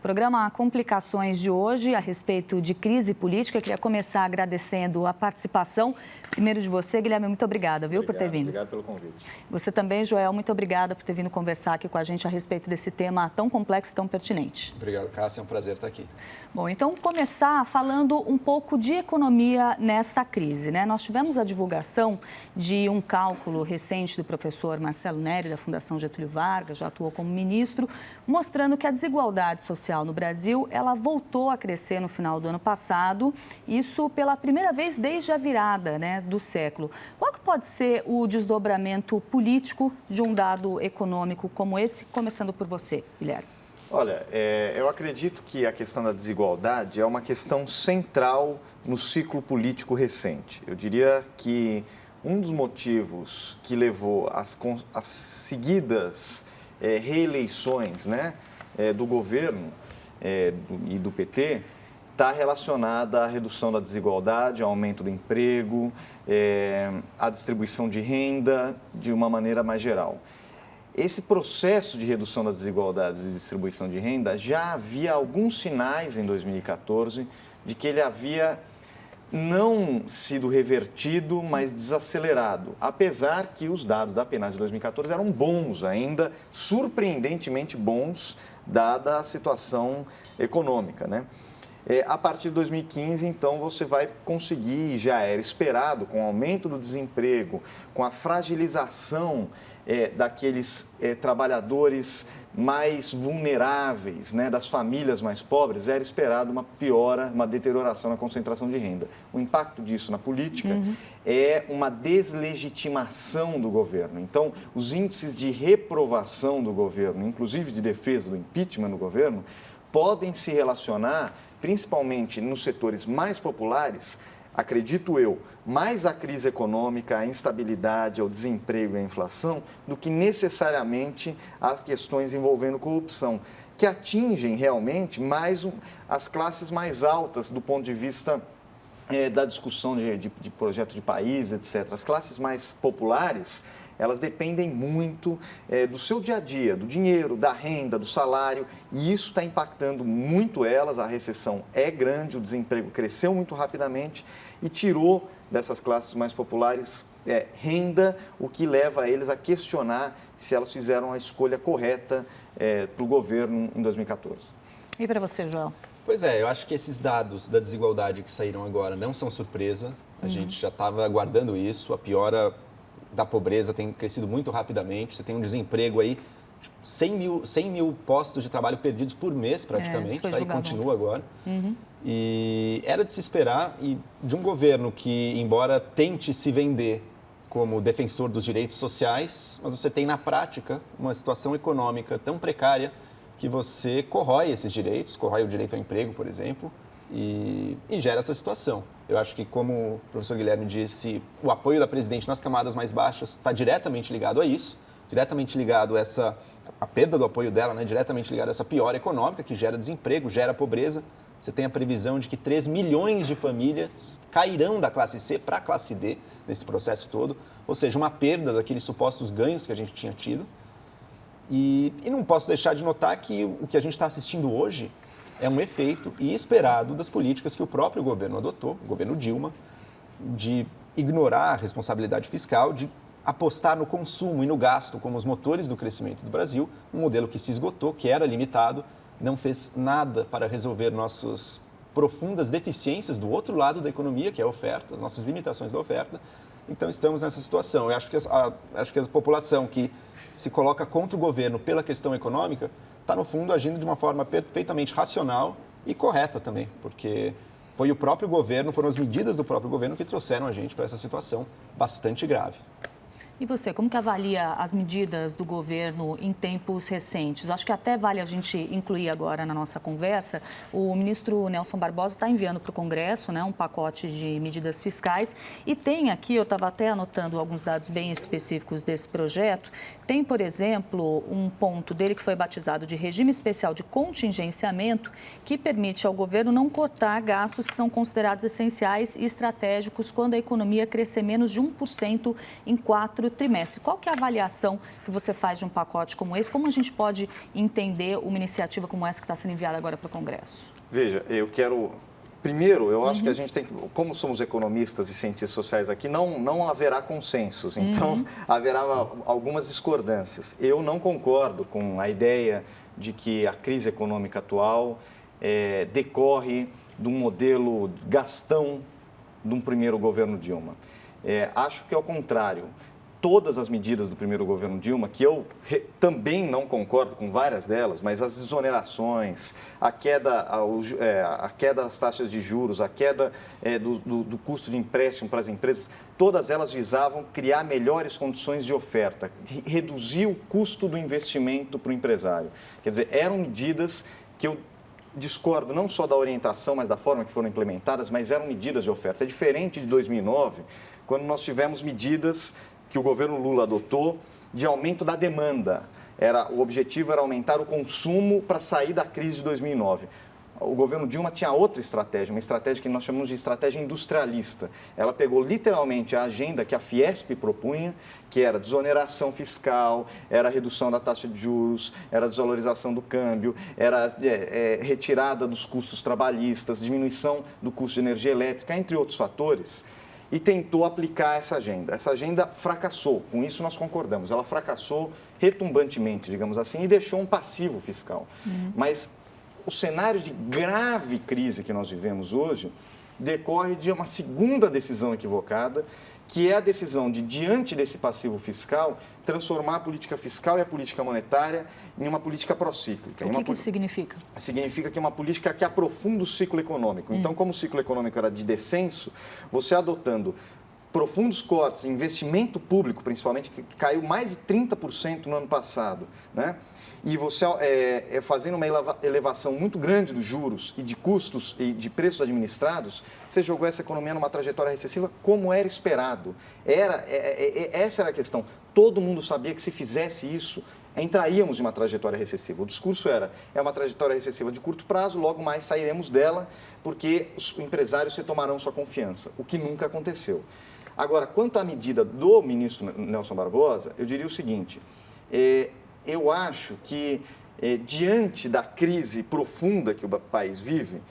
Programa Complicações de hoje a respeito de crise política. Eu queria começar agradecendo a participação, primeiro de você, Guilherme, muito obrigada, viu, por ter vindo. Obrigado pelo convite. Você também, Joel, muito obrigada por ter vindo conversar aqui com a gente a respeito desse tema tão complexo e tão pertinente. Obrigado, Cássia, é um prazer estar aqui. Bom, então começar falando um pouco de economia nesta crise, né? Nós tivemos a divulgação de um cálculo recente do professor Marcelo Neri, da Fundação Getúlio Vargas, já atuou como ministro, mostrando que a desigualdade social no Brasil, ela voltou a crescer no final do ano passado, isso pela primeira vez desde a virada, né, do século. Qual que pode ser o desdobramento político de um dado econômico como esse, começando por você, Guilherme? Olha, eu acredito que a questão da desigualdade é uma questão central no ciclo político recente. Eu diria que um dos motivos que levou às seguidas reeleições, né, do governo e do PT está relacionada à redução da desigualdade, ao aumento do emprego, à distribuição de renda de uma maneira mais geral. Esse processo de redução das desigualdades e distribuição de renda já havia alguns sinais em 2014 de que ele havia não sido revertido, mas desacelerado, apesar que os dados da PNAD de 2014 eram bons ainda, surpreendentemente bons, dada a situação econômica, né? A partir de 2015, então, você vai conseguir, e já era esperado, com o aumento do desemprego, com a fragilização daqueles trabalhadores mais vulneráveis, né, das famílias mais pobres, era esperado uma piora, uma deterioração na concentração de renda. O impacto disso na política é uma deslegitimação do governo. Então, os índices de reprovação do governo, inclusive de defesa do impeachment do governo, podem se relacionar, principalmente nos setores mais populares, acredito eu, mais à crise econômica, à instabilidade, ao desemprego e à inflação, do que necessariamente às questões envolvendo corrupção, que atingem realmente mais as classes mais altas do ponto de vista da discussão de projeto de país, etc. As classes mais populares, elas dependem muito do seu dia a dia, do dinheiro, da renda, do salário, e isso está impactando muito elas. A recessão é grande, o desemprego cresceu muito rapidamente e tirou dessas classes mais populares renda, o que leva eles a questionar se elas fizeram a escolha correta para o governo em 2014. E para você, Joel? Pois é, eu acho que esses dados da desigualdade que saíram agora não são surpresa. A gente já estava aguardando isso, a piora da pobreza tem crescido muito rapidamente. Você tem um desemprego aí, 100 mil postos de trabalho perdidos por mês praticamente, tá? E continua agora. E era de se esperar e de um governo que, embora tente se vender como defensor dos direitos sociais, mas você tem na prática uma situação econômica tão precária que você corrói esses direitos, corrói o direito ao emprego, por exemplo, e gera essa situação. Eu acho que, como o professor Guilherme disse, o apoio da presidente nas camadas mais baixas está diretamente ligado a isso, diretamente ligado a perda do apoio dela, né, diretamente ligado a essa piora econômica que gera desemprego, gera pobreza. Você tem a previsão de que 3 milhões de famílias cairão da classe C para a classe D nesse processo todo, ou seja, uma perda daqueles supostos ganhos que a gente tinha tido. E não posso deixar de notar que o que a gente está assistindo hoje é um efeito esperado das políticas que o próprio governo adotou, o governo Dilma, de ignorar a responsabilidade fiscal, de apostar no consumo e no gasto como os motores do crescimento do Brasil, um modelo que se esgotou, que era limitado, não fez nada para resolver nossas profundas deficiências do outro lado da economia, que é a oferta, as nossas limitações da oferta. Então, estamos nessa situação. Eu acho que a população que se coloca contra o governo pela questão econômica está, no fundo, agindo de uma forma perfeitamente racional e correta também, porque foi o próprio governo, foram as medidas do próprio governo que trouxeram a gente para essa situação bastante grave. E você, como que avalia as medidas do governo em tempos recentes? Acho que até vale a gente incluir agora na nossa conversa. O ministro Nelson Barbosa está enviando para o Congresso, né, um pacote de medidas fiscais e tem aqui, eu estava até anotando alguns dados bem específicos desse projeto, tem, por exemplo, um ponto dele que foi batizado de regime especial de contingenciamento que permite ao governo não cortar gastos que são considerados essenciais e estratégicos quando a economia crescer menos de 1% em 4 primeiro trimestre. Qual que é a avaliação que você faz de um pacote como esse? Como a gente pode entender uma iniciativa como essa que está sendo enviada agora para o Congresso? Veja, eu quero... Primeiro, eu acho que a gente tem que, como somos economistas e cientistas sociais aqui, não haverá consensos, então haverá algumas discordâncias. Eu não concordo com a ideia de que a crise econômica atual decorre de um modelo gastão de um primeiro governo Dilma. Acho que é o contrário. Todas as medidas do primeiro governo Dilma, que eu também não concordo com várias delas, mas as desonerações, a queda das taxas de juros, a queda do custo de empréstimo para as empresas, todas elas visavam criar melhores condições de oferta, reduzir o custo do investimento para o empresário. Quer dizer, eram medidas que eu discordo não só da orientação, mas da forma que foram implementadas, mas eram medidas de oferta. É diferente de 2009, quando nós tivemos medidas que o governo Lula adotou de aumento da demanda. O objetivo era aumentar o consumo para sair da crise de 2009. O governo Dilma tinha outra estratégia, uma estratégia que nós chamamos de estratégia industrialista. Ela pegou literalmente a agenda que a Fiesp propunha, que era desoneração fiscal, era redução da taxa de juros, era desvalorização do câmbio, era retirada dos custos trabalhistas, diminuição do custo de energia elétrica, entre outros fatores, e tentou aplicar essa agenda. Essa agenda fracassou, com isso nós concordamos. Ela fracassou retumbantemente, digamos assim, e deixou um passivo fiscal. Mas o cenário de grave crise que nós vivemos hoje decorre de uma segunda decisão equivocada, que é a decisão de, diante desse passivo fiscal, transformar a política fiscal e a política monetária em uma política procíclica. O que isso significa? Significa que é uma política que aprofunda o ciclo econômico. Então, como o ciclo econômico era de descenso, você adotando profundos cortes em investimento público, principalmente, que caiu mais de 30% no ano passado, né? E você fazendo uma elevação muito grande dos juros e de custos e de preços administrados, você jogou essa economia numa trajetória recessiva como era esperado. Essa era a questão. Todo mundo sabia que se fizesse isso, entraríamos em uma trajetória recessiva. O discurso é uma trajetória recessiva de curto prazo, logo mais sairemos dela, porque os empresários retomarão sua confiança, o que nunca aconteceu. Agora, quanto à medida do ministro Nelson Barbosa, eu diria o seguinte: eu acho que, diante da crise profunda que o país vive,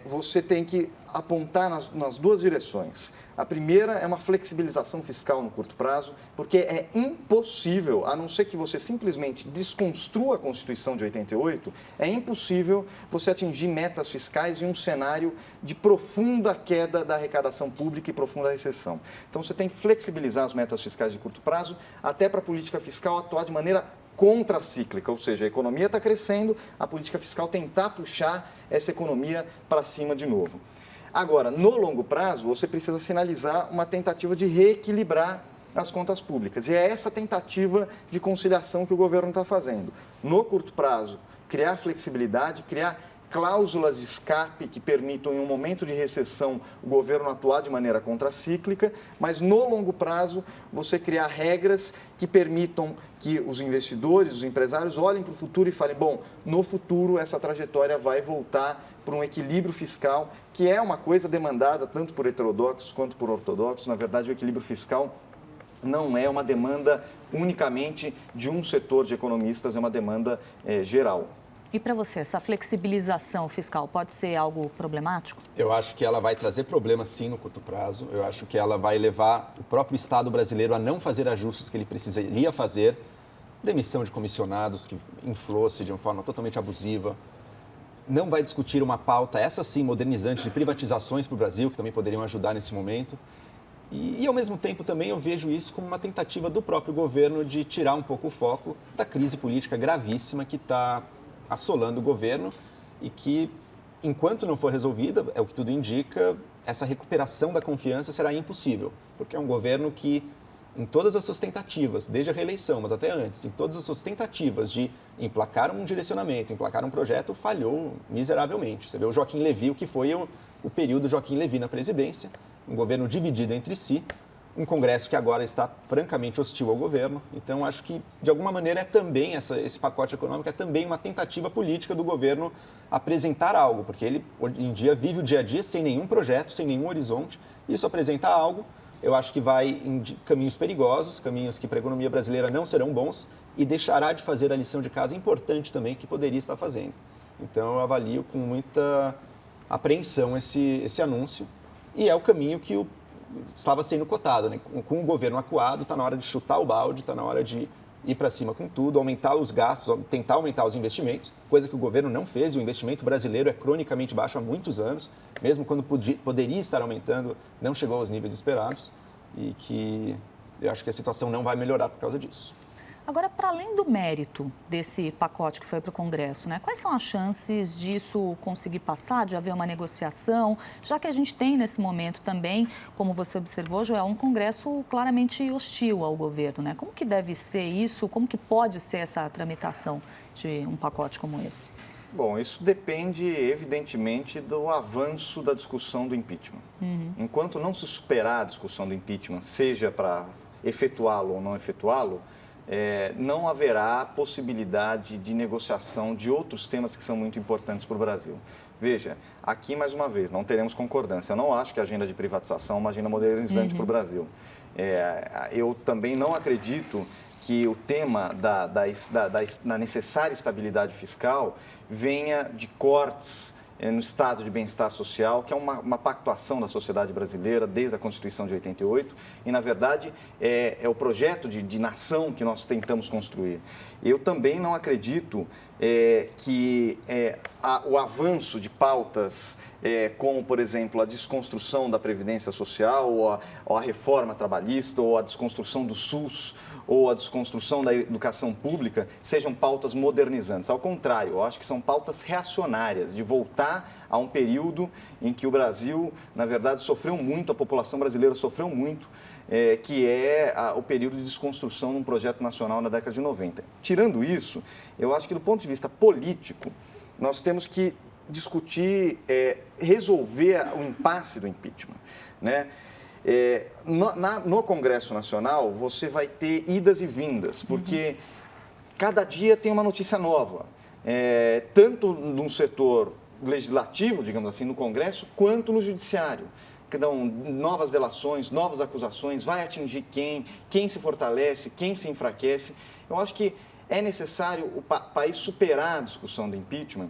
você tem que apontar nas duas direções. A primeira é uma flexibilização fiscal no curto prazo, porque é impossível, a não ser que você simplesmente desconstrua a Constituição de 88, é impossível você atingir metas fiscais em um cenário de profunda queda da arrecadação pública e profunda recessão. Então, você tem que flexibilizar as metas fiscais de curto prazo, até para a política fiscal atuar de maneira contracíclica, ou seja, a economia está crescendo, a política fiscal tentar puxar essa economia para cima de novo. Agora, no longo prazo, você precisa sinalizar uma tentativa de reequilibrar as contas públicas. E é essa tentativa de conciliação que o governo está fazendo. No curto prazo, criar flexibilidade, criar cláusulas de escape que permitam, em um momento de recessão, o governo atuar de maneira contracíclica, mas no longo prazo você criar regras que permitam que os investidores, os empresários olhem para o futuro e falem, bom, no futuro essa trajetória vai voltar para um equilíbrio fiscal, que é uma coisa demandada tanto por heterodoxos quanto por ortodoxos. Na verdade, o equilíbrio fiscal não é uma demanda unicamente de um setor de economistas, é uma demanda geral. E para você, essa flexibilização fiscal pode ser algo problemático? Eu acho que ela vai trazer problemas, sim, no curto prazo. Eu acho que ela vai levar o próprio Estado brasileiro a não fazer ajustes que ele precisaria fazer. Demissão de comissionados que inflou-se de uma forma totalmente abusiva. Não vai discutir uma pauta, essa sim, modernizante, de privatizações para o Brasil, que também poderiam ajudar nesse momento. E, ao mesmo tempo, também eu vejo isso como uma tentativa do próprio governo de tirar um pouco o foco da crise política gravíssima que está assolando o governo e que, enquanto não for resolvida, é o que tudo indica, essa recuperação da confiança será impossível, porque é um governo que, em todas as suas tentativas, desde a reeleição, mas até antes, em todas as suas tentativas de emplacar um direcionamento, emplacar um projeto, falhou miseravelmente. Você vê o Joaquim Levy, o que foi o período Joaquim Levy na presidência, um governo dividido entre si, um Congresso que agora está francamente hostil ao governo. Então, acho que, de alguma maneira, esse pacote econômico é também uma tentativa política do governo apresentar algo, porque ele, hoje em dia, vive o dia a dia sem nenhum projeto, sem nenhum horizonte. Isso apresenta algo, eu acho que vai em caminhos perigosos, caminhos que para a economia brasileira não serão bons e deixará de fazer a lição de casa importante também que poderia estar fazendo. Então, eu avalio com muita apreensão esse anúncio e é o caminho que estava sendo cotado, né? Com o governo acuado, está na hora de chutar o balde, está na hora de ir para cima com tudo, aumentar os gastos, tentar aumentar os investimentos, coisa que o governo não fez. O investimento brasileiro é cronicamente baixo há muitos anos, mesmo quando poderia estar aumentando, não chegou aos níveis esperados e que eu acho que a situação não vai melhorar por causa disso. Agora, para além do mérito desse pacote que foi para o Congresso, né, quais são as chances disso conseguir passar, de haver uma negociação, já que a gente tem nesse momento também, como você observou, Joel, um Congresso claramente hostil ao governo, né? Como que deve ser isso? Como que pode ser essa tramitação de um pacote como esse? Bom, isso depende, evidentemente, do avanço da discussão do impeachment. Enquanto não se superar a discussão do impeachment, seja para efetuá-lo ou não efetuá-lo, não haverá possibilidade de negociação de outros temas que são muito importantes para o Brasil. Veja, aqui mais uma vez, não teremos concordância. Eu não acho que a agenda de privatização é uma agenda modernizante para o Brasil. Eu também não acredito que o tema da necessária estabilidade fiscal venha de cortes no estado de bem-estar social, que é uma pactuação da sociedade brasileira desde a Constituição de 88 e, na verdade, é o projeto de nação que nós tentamos construir. Eu também não acredito que o avanço de pautas como, por exemplo, a desconstrução da Previdência Social ou a reforma trabalhista ou a desconstrução do SUS ou a desconstrução da educação pública sejam pautas modernizantes. Ao contrário, eu acho que são pautas reacionárias, de voltar a um período em que o Brasil, na verdade, sofreu muito, a população brasileira sofreu muito, que é o período de desconstrução num projeto nacional na década de 90. Tirando isso, eu acho que do ponto de vista político, nós temos que discutir, resolver o impasse do impeachment, né? No Congresso Nacional, você vai ter idas e vindas, porque cada dia tem uma notícia nova, tanto no setor legislativo, digamos assim, no Congresso, quanto no Judiciário. Então, novas delações, novas acusações, vai atingir quem se fortalece, quem se enfraquece. Eu acho que é necessário o país superar a discussão do impeachment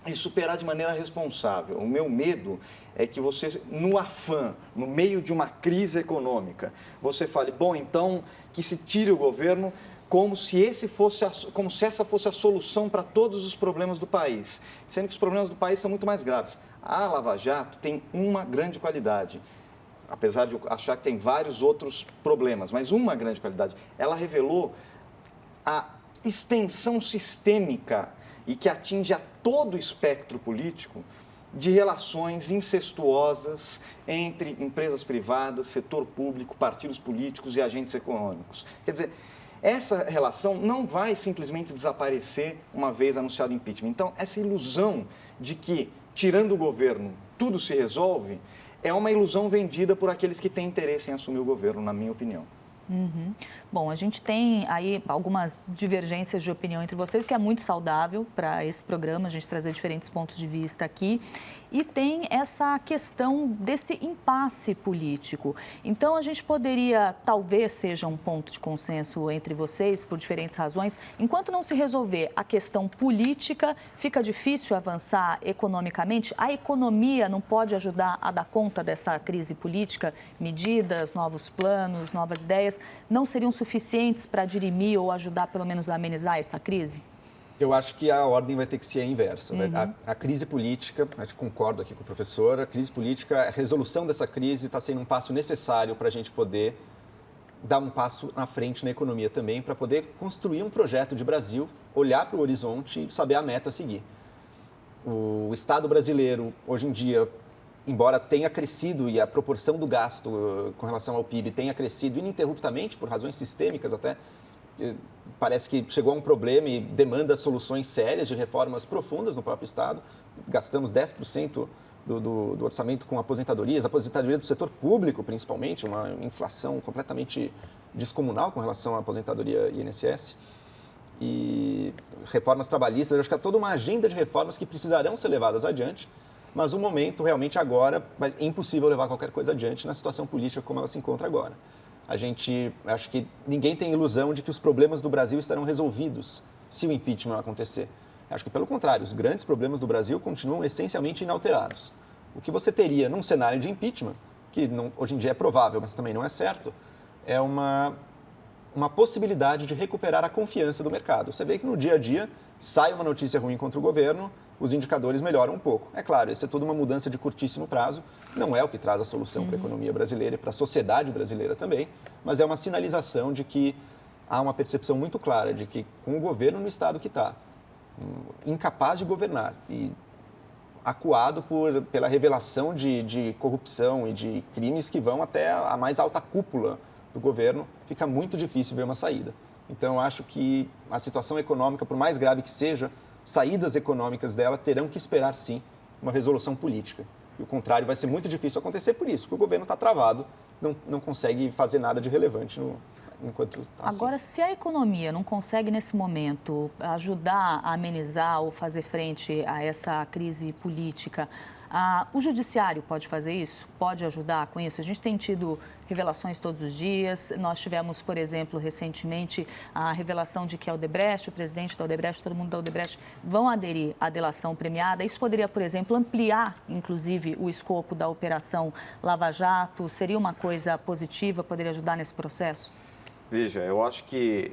e superar de maneira responsável. O meu medo é que você, no afã, no meio de uma crise econômica, você fale, bom, então que se tire o governo como se essa fosse a solução para todos os problemas do país, sendo que os problemas do país são muito mais graves. A Lava Jato tem uma grande qualidade, apesar de eu achar que tem vários outros problemas, mas uma grande qualidade. Ela revelou a extensão sistêmica e que atinge a todo o espectro político de relações incestuosas entre empresas privadas, setor público, partidos políticos e agentes econômicos. Quer dizer, essa relação não vai simplesmente desaparecer uma vez anunciado o impeachment. Então, essa ilusão de que, tirando o governo, tudo se resolve, é uma ilusão vendida por aqueles que têm interesse em assumir o governo, na minha opinião. Bom, a gente tem aí algumas divergências de opinião entre vocês, que é muito saudável para esse programa, a gente trazer diferentes pontos de vista aqui. E tem essa questão desse impasse político. Então, a gente poderia, talvez seja um ponto de consenso entre vocês, por diferentes razões, enquanto não se resolver a questão política, fica difícil avançar economicamente. A economia não pode ajudar a dar conta dessa crise política? Medidas, novos planos, novas ideias, não seriam suficientes para dirimir ou ajudar, pelo menos, a amenizar essa crise? Eu acho que a ordem vai ter que ser a inversa. A crise política, acho que concordo aqui com o professor, a crise política, a resolução dessa crise está sendo um passo necessário para a gente poder dar um passo na frente na economia também, para poder construir um projeto de Brasil, olhar para o horizonte e saber a meta a seguir. O Estado brasileiro, hoje em dia, embora tenha crescido e a proporção do gasto com relação ao PIB tenha crescido ininterruptamente, por razões sistêmicas até, parece que chegou a um problema e demanda soluções sérias de reformas profundas no próprio Estado. Gastamos 10% do orçamento com aposentadorias, aposentadoria do setor público, principalmente, uma inflação completamente descomunal com relação à aposentadoria INSS. E reformas trabalhistas, eu acho que há toda uma agenda de reformas que precisarão ser levadas adiante mas o momento realmente agora é impossível levar qualquer coisa adiante na situação política como ela se encontra agora. Acho que ninguém tem ilusão de que os problemas do Brasil estarão resolvidos se o impeachment acontecer. Acho que, pelo contrário, os grandes problemas do Brasil continuam essencialmente inalterados. O que você teria num cenário de impeachment, que hoje em dia é provável, mas também não é certo, é uma possibilidade de recuperar a confiança do mercado. Você vê que no dia a dia sai uma notícia ruim contra o governo, os indicadores melhoram um pouco. É claro, isso é toda uma mudança de curtíssimo prazo, não é o que traz a solução para a economia brasileira e para a sociedade brasileira também, mas é uma sinalização de que há uma percepção muito clara de que com o governo no estado que está, incapaz de governar e acuado pela revelação de corrupção e de crimes que vão até a mais alta cúpula do governo, fica muito difícil ver uma saída. Então, eu acho que a situação econômica, por mais grave que seja, saídas econômicas dela terão que esperar, sim, uma resolução política. E o contrário vai ser muito difícil acontecer por isso, porque o governo está travado, não consegue fazer nada de relevante enquanto está assim. Agora, se a economia não consegue, nesse momento, ajudar a amenizar ou fazer frente a essa crise política, o judiciário pode fazer isso? Pode ajudar com isso? A gente tem tido revelações todos os dias. Nós tivemos, por exemplo, recentemente, a revelação de que a Odebrecht, o presidente da Odebrecht, todo mundo da Odebrecht, vão aderir à delação premiada. Isso poderia, por exemplo, ampliar, inclusive, o escopo da Operação Lava Jato? Seria uma coisa positiva? Poderia ajudar nesse processo? Veja, eu acho que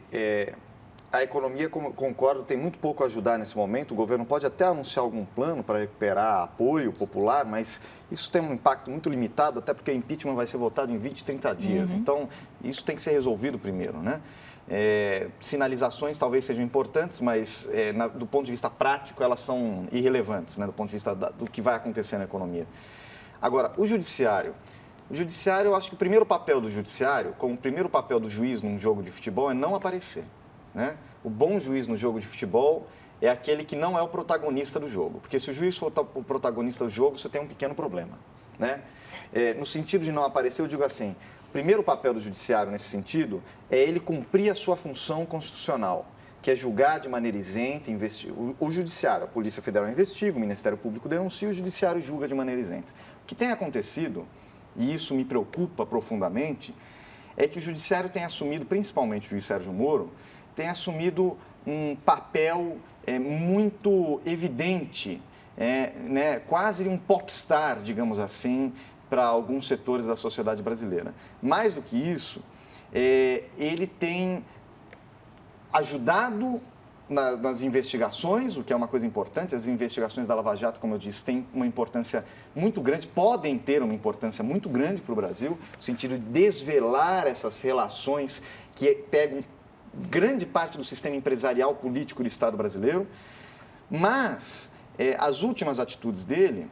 a economia, como concordo, tem muito pouco a ajudar nesse momento. O governo pode até anunciar algum plano para recuperar apoio popular, mas isso tem um impacto muito limitado, até porque o impeachment vai ser votado em 20, 30 dias. Então, isso tem que ser resolvido primeiro, né? Sinalizações talvez sejam importantes, mas do ponto de vista prático elas são irrelevantes, né? Do ponto de vista do que vai acontecer na economia. Agora, o judiciário, eu acho que o primeiro papel do judiciário, como o primeiro papel do juiz num jogo de futebol, é não aparecer. Né? O bom juiz no jogo de futebol é aquele que não é o protagonista do jogo. Porque se o juiz for o protagonista do jogo, você tem um pequeno problema. Né? No sentido de não aparecer, eu digo assim, o primeiro papel do judiciário nesse sentido é ele cumprir a sua função constitucional, que é julgar de maneira isenta, investigar. O judiciário, a Polícia Federal investiga, o Ministério Público denuncia, o judiciário julga de maneira isenta. O que tem acontecido, e isso me preocupa profundamente, é que o judiciário tem assumido, principalmente o juiz Sérgio Moro, tem assumido um papel muito evidente, né, quase um popstar, digamos assim, para alguns setores da sociedade brasileira. Mais do que isso, ele tem ajudado nas investigações, o que é uma coisa importante. As investigações da Lava Jato, como eu disse, têm uma importância muito grande, podem ter uma importância muito grande para o Brasil, no sentido de desvelar essas relações que pegam grande parte do sistema empresarial político do Estado brasileiro, mas as últimas atitudes dele,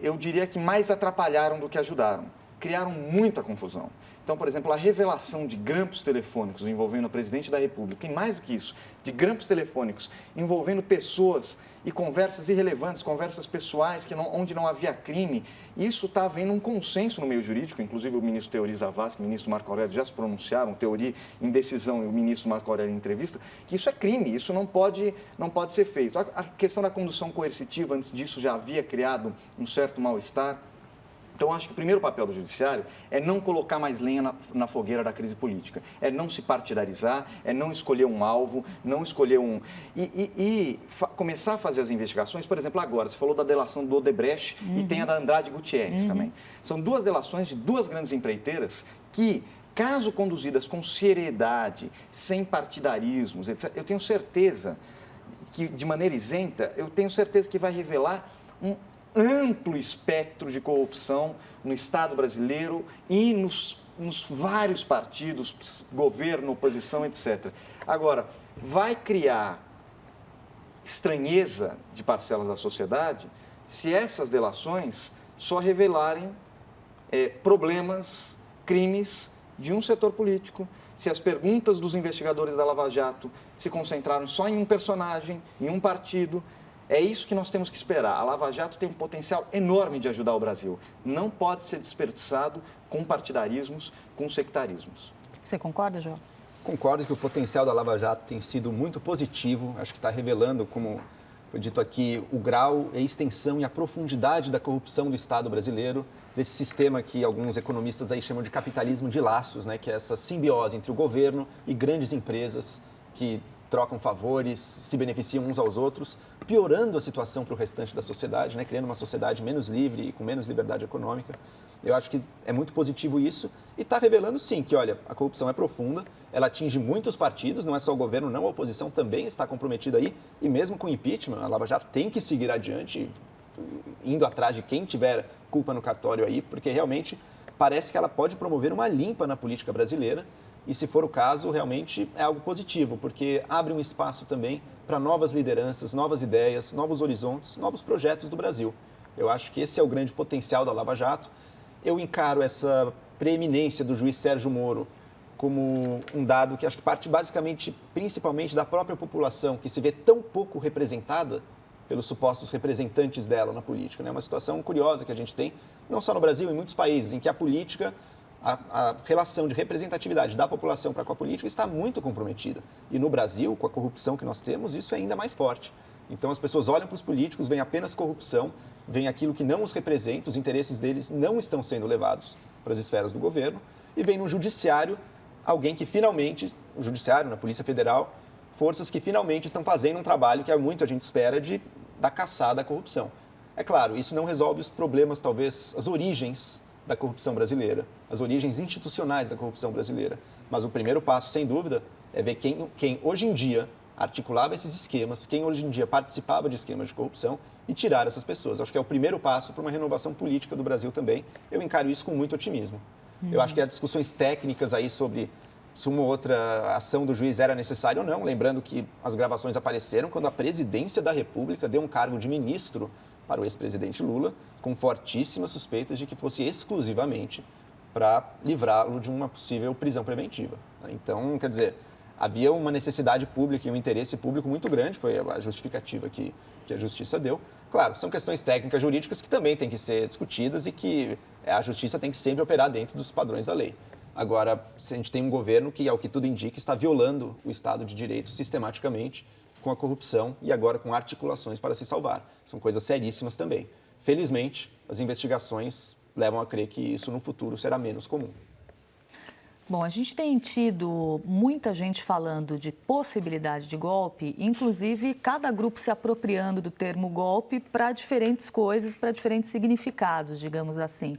eu diria que mais atrapalharam do que ajudaram, criaram muita confusão. Então, por exemplo, a revelação de grampos telefônicos envolvendo o presidente da República, e mais do que isso, de grampos telefônicos envolvendo pessoas e conversas irrelevantes, conversas pessoais onde não havia crime, isso está havendo um consenso no meio jurídico, inclusive o ministro Teori Zavascki, o ministro Marco Aurélio já se pronunciaram, Teori em decisão e o ministro Marco Aurélio em entrevista, que isso é crime, isso não pode ser feito. A questão da condução coercitiva, antes disso, já havia criado um certo mal-estar. Então, acho que o primeiro papel do judiciário é não colocar mais lenha na fogueira da crise política, é não se partidarizar, é não escolher um alvo, não escolher começar a fazer as investigações. Por exemplo, agora, você falou da delação do Odebrecht e tem a da Andrade Gutierrez também. São duas delações de duas grandes empreiteiras que, caso conduzidas com seriedade, sem partidarismos, etc., eu tenho certeza que, de maneira isenta, eu tenho certeza que vai revelar um amplo espectro de corrupção no Estado brasileiro e nos vários partidos, governo, oposição, etc. Agora, vai criar estranheza de parcelas da sociedade se essas delações só revelarem problemas, crimes de um setor político, se as perguntas dos investigadores da Lava Jato se concentraram só em um personagem, em um partido. É isso que nós temos que esperar. A Lava Jato tem um potencial enorme de ajudar o Brasil. Não pode ser desperdiçado com partidarismos, com sectarismos. Você concorda, João? Concordo que o potencial da Lava Jato tem sido muito positivo. Acho que está revelando como Foi dito aqui o grau, a extensão e a profundidade da corrupção do Estado brasileiro, desse sistema que alguns economistas aí chamam de capitalismo de laços, né? Que é essa simbiose entre o governo e grandes empresas que trocam favores, se beneficiam uns aos outros, piorando a situação para o restante da sociedade, né? Criando uma sociedade menos livre e com menos liberdade econômica. Eu acho que é muito positivo isso e está revelando, sim, que, olha, a corrupção é profunda, ela atinge muitos partidos, não é só o governo, não, a oposição também está comprometida aí, e mesmo com o impeachment, a Lava Jato tem que seguir adiante, indo atrás de quem tiver culpa no cartório aí, porque realmente parece que ela pode promover uma limpa na política brasileira, e se for o caso, realmente é algo positivo, porque abre um espaço também para novas lideranças, novas ideias, novos horizontes, novos projetos do Brasil. Eu acho que esse é o grande potencial da Lava Jato. Eu encaro essa preeminência do juiz Sérgio Moro como um dado que acho que parte basicamente, principalmente da própria população, que se vê tão pouco representada pelos supostos representantes dela na política. É uma situação curiosa que a gente tem, não só no Brasil, em muitos países, em que a política, a relação de representatividade da população para com a política está muito comprometida. E no Brasil, com a corrupção que nós temos, isso é ainda mais forte. Então as pessoas olham para os políticos, veem apenas corrupção, veem aquilo que não os representa, os interesses deles não estão sendo levados para as esferas do governo, e vem no judiciário alguém que finalmente, o judiciário, na Polícia Federal, forças que finalmente estão fazendo um trabalho que há muito a gente espera da caçada à corrupção. É claro, isso não resolve os problemas, talvez, as origens da corrupção brasileira, as origens institucionais da corrupção brasileira. Mas o primeiro passo, sem dúvida, é ver quem hoje em dia articulava esses esquemas, quem hoje em dia participava de esquemas de corrupção e tirar essas pessoas. Acho que é o primeiro passo para uma renovação política do Brasil também. Eu encaro isso com muito otimismo. Eu acho que há discussões técnicas aí sobre se uma ou outra ação do juiz era necessária ou não. Lembrando que as gravações apareceram quando a presidência da República deu um cargo de ministro para o ex-presidente Lula, com fortíssimas suspeitas de que fosse exclusivamente para livrá-lo de uma possível prisão preventiva. Então, quer dizer, havia uma necessidade pública e um interesse público muito grande, foi a justificativa que a Justiça deu. Claro, são questões técnicas jurídicas que também têm que ser discutidas e que a Justiça tem que sempre operar dentro dos padrões da lei. Agora, se a gente tem um governo que, ao que tudo indica, está violando o Estado de Direito sistematicamente com a corrupção e agora com articulações para se salvar. São coisas seríssimas também. Felizmente, as investigações levam a crer que isso no futuro será menos comum. Bom, a gente tem tido muita gente falando de possibilidade de golpe, inclusive cada grupo se apropriando do termo golpe para diferentes coisas, para diferentes significados, digamos assim.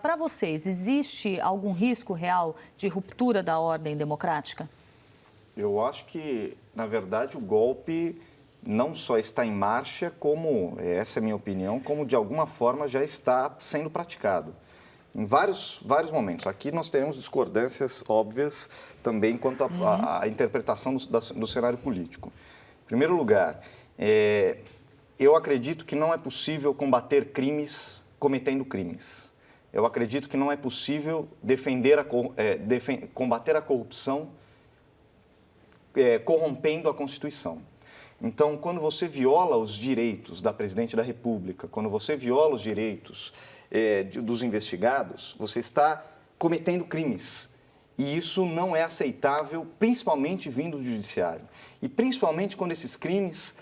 Para vocês, existe algum risco real de ruptura da ordem democrática? Eu acho que, na verdade, o golpe não só está em marcha, como, essa é a minha opinião, como de alguma forma já está sendo praticado. Em vários momentos. Aqui nós teremos discordâncias óbvias também quanto à interpretação do cenário político. Em primeiro lugar, eu acredito que não é possível combater crimes cometendo crimes. Eu acredito que não é possível combater a corrupção corrompendo a Constituição. Então, quando você viola os direitos da Presidente da República, quando você viola os direitos dos investigados, você está cometendo crimes. E isso não é aceitável, principalmente vindo do Judiciário. E principalmente quando esses crimes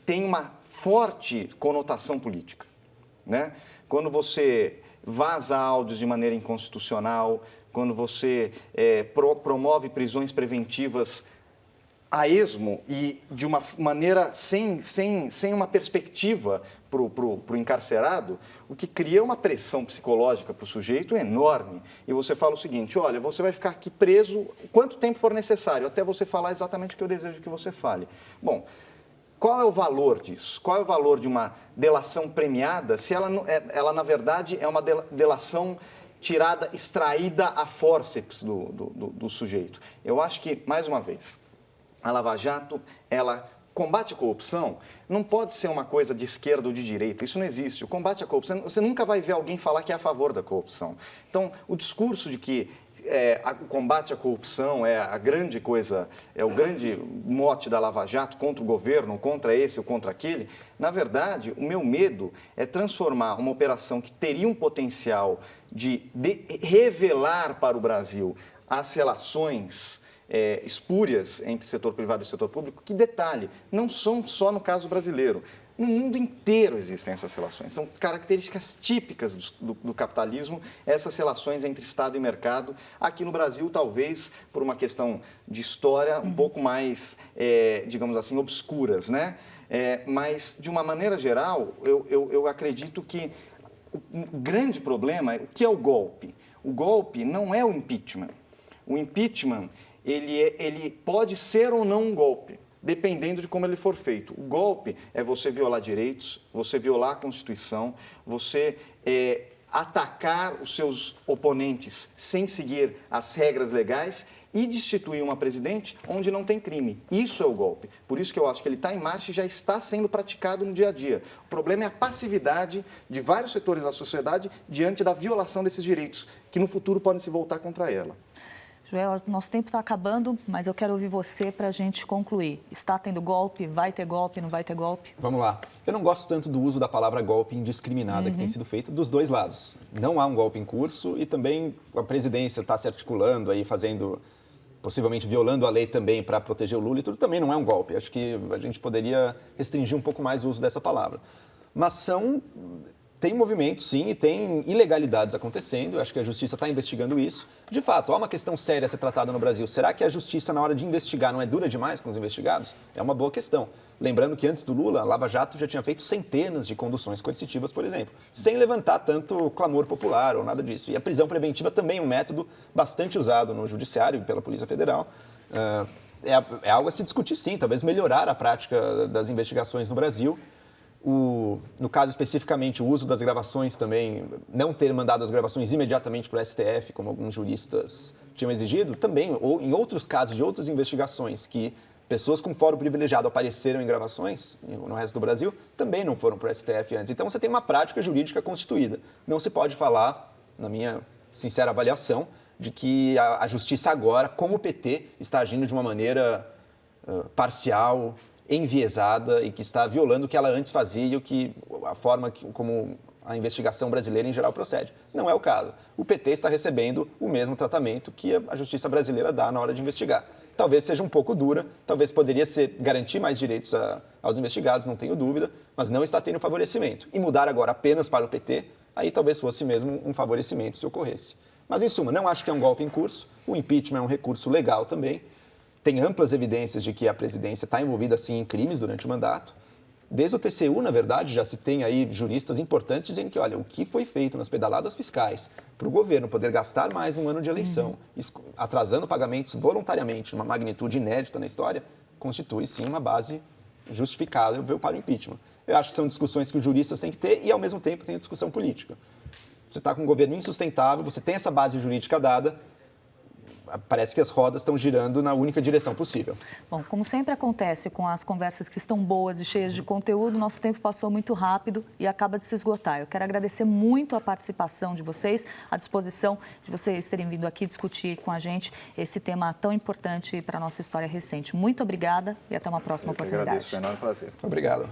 têm uma forte conotação política, né? Quando você vaza áudios de maneira inconstitucional, quando você promove prisões preventivas a esmo e de uma maneira sem uma perspectiva para o encarcerado, o que cria uma pressão psicológica para o sujeito enorme. E você fala o seguinte, olha, você vai ficar aqui preso quanto tempo for necessário, até você falar exatamente o que eu desejo que você fale. Bom, qual é o valor disso? Qual é o valor de uma delação premiada se ela na verdade, é uma delação extraída a fórceps do sujeito? Eu acho que, mais uma vez, a Lava Jato, ela combate a corrupção, não pode ser uma coisa de esquerda ou de direita, isso não existe. O combate à corrupção, você nunca vai ver alguém falar que é a favor da corrupção. Então, o discurso de que o combate à corrupção é a grande coisa, é o grande mote da Lava Jato contra o governo, contra esse ou contra aquele, na verdade, o meu medo é transformar uma operação que teria um potencial de revelar para o Brasil as relações espúrias entre setor privado e setor público, que, detalhe, não são só no caso brasileiro. No mundo inteiro existem essas relações. São características típicas do capitalismo, essas relações entre Estado e mercado. Aqui no Brasil, talvez, por uma questão de história, um pouco mais, digamos assim, obscuras, né? Mas, de uma maneira geral, eu acredito que o grande problema é o que é o golpe. O golpe não é o impeachment. O impeachment, ele pode ser ou não um golpe, dependendo de como ele for feito. O golpe é você violar direitos, você violar a Constituição, você atacar os seus oponentes sem seguir as regras legais e destituir uma presidente onde não tem crime. Isso é o golpe. Por isso que eu acho que ele está em marcha e já está sendo praticado no dia a dia. O problema é a passividade de vários setores da sociedade diante da violação desses direitos, que no futuro podem se voltar contra ela. Joel, nosso tempo está acabando, mas eu quero ouvir você para a gente concluir. Está tendo golpe? Vai ter golpe? Não vai ter golpe? Vamos lá. Eu não gosto tanto do uso da palavra golpe indiscriminada que tem sido feito dos dois lados. Não há um golpe em curso e também a presidência está se articulando aí, possivelmente violando a lei também para proteger o Lula e tudo, também não é um golpe. Acho que a gente poderia restringir um pouco mais o uso dessa palavra. Mas tem movimentos, sim, e tem ilegalidades acontecendo. Eu acho que a Justiça está investigando isso. De fato, há uma questão séria a ser tratada no Brasil. Será que a Justiça, na hora de investigar, não é dura demais com os investigados? É uma boa questão. Lembrando que antes do Lula, a Lava Jato já tinha feito centenas de conduções coercitivas, por exemplo, sem levantar tanto clamor popular ou nada disso. E a prisão preventiva também é um método bastante usado no Judiciário e pela Polícia Federal. É algo a se discutir, sim, talvez melhorar a prática das investigações no Brasil. No caso especificamente, o uso das gravações também, não ter mandado as gravações imediatamente para o STF, como alguns juristas tinham exigido, também, ou em outros casos de outras investigações que pessoas com fórum privilegiado apareceram em gravações no resto do Brasil, também não foram para o STF antes. Então você tem uma prática jurídica constituída. Não se pode falar, na minha sincera avaliação, de que a Justiça agora, como o PT, está agindo de uma maneira parcial, enviesada e que está violando o que ela antes fazia e a forma como a investigação brasileira em geral procede. Não é o caso. O PT está recebendo o mesmo tratamento que a Justiça brasileira dá na hora de investigar. Talvez seja um pouco dura, talvez poderia garantir mais direitos aos investigados, não tenho dúvida, mas não está tendo favorecimento. E mudar agora apenas para o PT, aí talvez fosse mesmo um favorecimento se ocorresse. Mas, em suma, não acho que é um golpe em curso. O impeachment é um recurso legal também. Tem amplas evidências de que a presidência está envolvida, sim, em crimes durante o mandato. Desde o TCU, na verdade, já se tem aí juristas importantes dizendo que, olha, o que foi feito nas pedaladas fiscais para o governo poder gastar mais um ano de eleição, atrasando pagamentos voluntariamente, numa magnitude inédita na história, constitui, sim, uma base justificável para o impeachment. Eu acho que são discussões que os juristas têm que ter e, ao mesmo tempo, tem a discussão política. Você está com um governo insustentável, você tem essa base jurídica dada, parece que as rodas estão girando na única direção possível. Bom, como sempre acontece com as conversas que estão boas e cheias de conteúdo, nosso tempo passou muito rápido e acaba de se esgotar. Eu quero agradecer muito a participação de vocês, a disposição de vocês terem vindo aqui discutir com a gente esse tema tão importante para a nossa história recente. Muito obrigada e até uma próxima oportunidade. Agradeço, foi um enorme prazer. Obrigado.